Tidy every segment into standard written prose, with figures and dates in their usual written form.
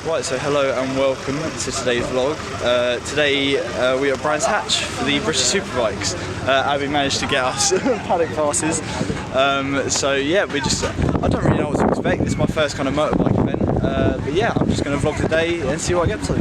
Right, so hello and welcome to today's vlog. Today we are at Brands Hatch for the British Superbikes. Abby managed to get us paddock passes. So yeah, I don't really know what to expect. This is my first kind of motorbike event. But yeah, I'm just going to vlog today and see what I get to.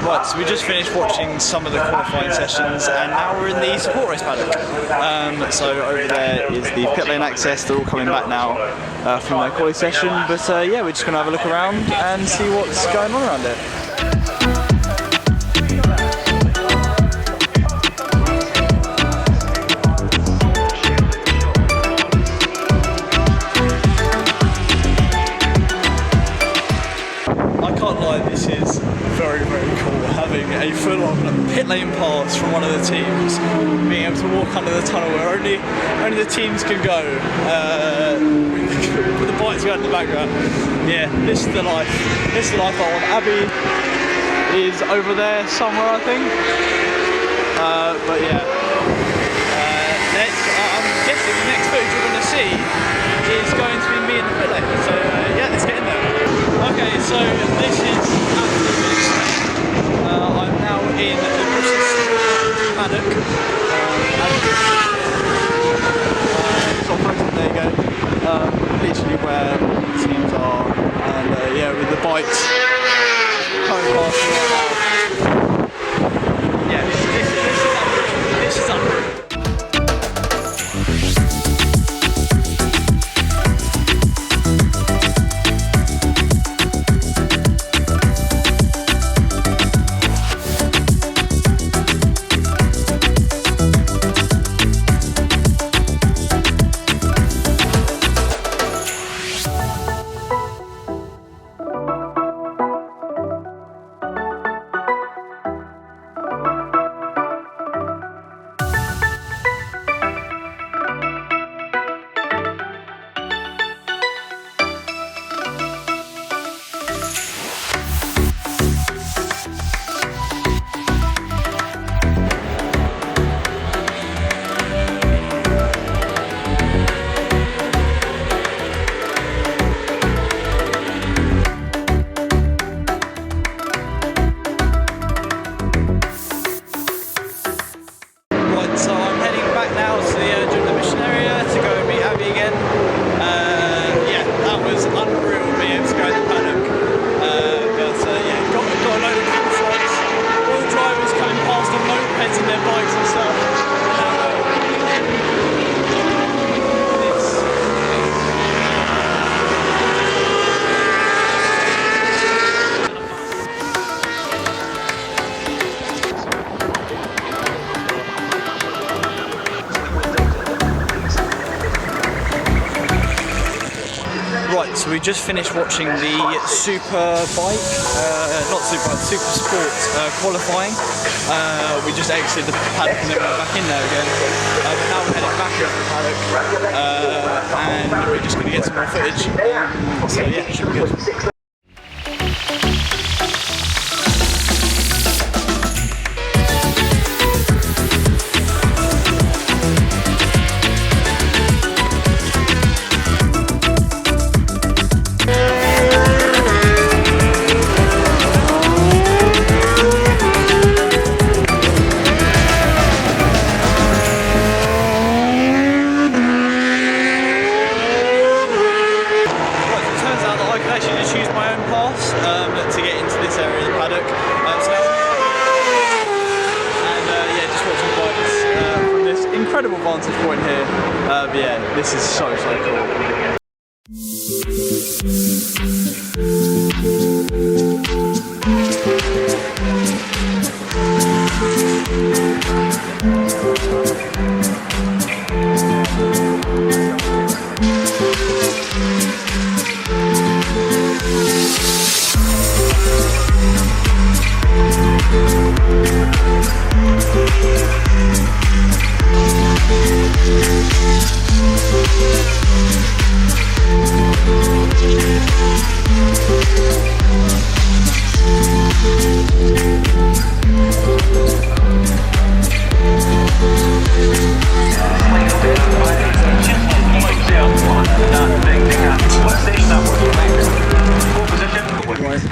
Right, so we just finished watching some of the qualifying sessions and now we're in the support race paddock. So over there is the pit lane access. They're all coming back now from their qualifying session, but yeah, we're just going to have a look around and see what's going on around there. This is very, very cool, having a full-on pit lane pass from one of the teams, being able to walk under the tunnel where only the teams can go, with the bikes going in the background. Yeah, this is the life. This is the life I want. Abby is over there somewhere, I think. But yeah, I'm guessing the next footage you're going to see is going to be me in the pit lane. So yeah, let's get in there. Okay, so this is absolutely insane. I'm now in the British paddock. There you go. Literally where all the teams are, and yeah, with the bikes coming past me right now. Yeah, this is unreal. So we just finished watching the Superbike, not Superbike, Super Sport qualifying. We just exited the paddock and then went back in there again. But now we're heading back into the paddock and we're just going to get some more footage. So yeah, should be good. incredible vantage point here. But yeah, this is so cool.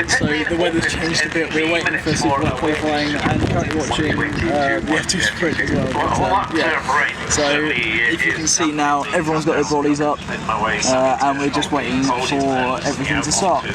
So the weather's changed a bit. We're waiting for Superbike qualifying and currently watching the F2 sprint as well. But, yeah. So if you can see now, everyone's got their brollies up, and we're just waiting for everything to start.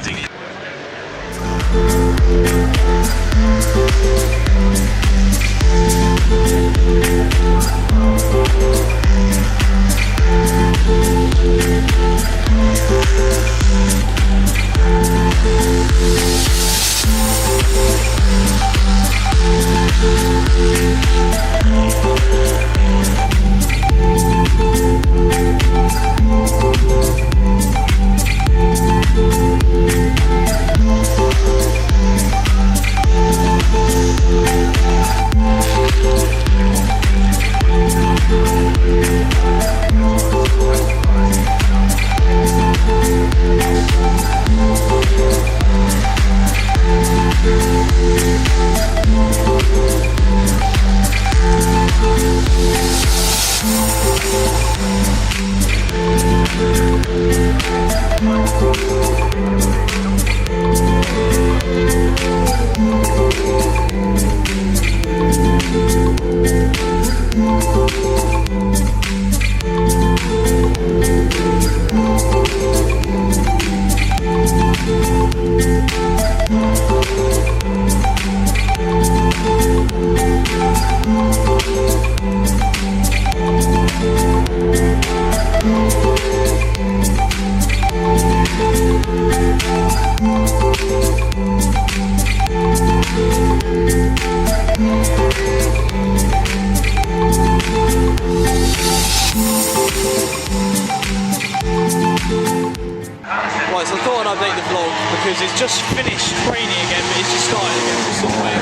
Right, so I thought I'd update the vlog because it's just finished raining again, but it's just started again for some way.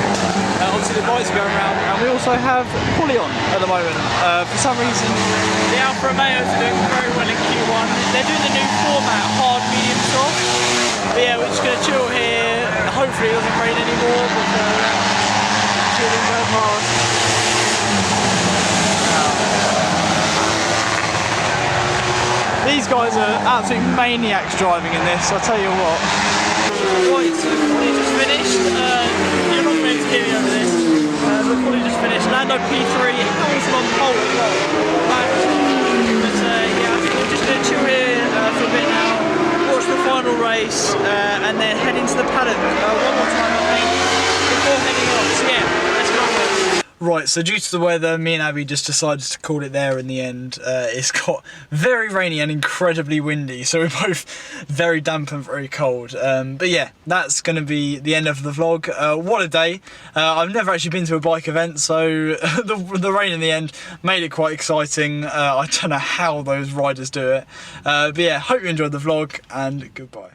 Obviously the bikes are going around, and we also have Polly on at the moment. For some reason, the Alfa Romeos are doing very well in Q1. They're doing the new format, hard, medium, soft. But yeah, we're just going to chill here. Hopefully it doesn't rain anymore before chilling go past. These guys are absolute maniacs driving in this, I'll tell you what. Right, so we've just finished. You're not meant to hear me over this. We've probably just finished. Lando P3, Hamilton on pole as well. But yeah, I think we're just going to chill here for a bit now, watch the final race, and then head into the paddock one more time, I think, before heading off. So yeah, let's go. Right, so due to the weather, me and Abby just decided to call it there in the end. It's got very rainy and incredibly windy, so we're both very damp and very cold. But yeah, that's going to be the end of the vlog. What a day. I've never actually been to a bike event, so the rain in the end made it quite exciting. I don't know how those riders do it. But yeah, hope you enjoyed the vlog, and goodbye.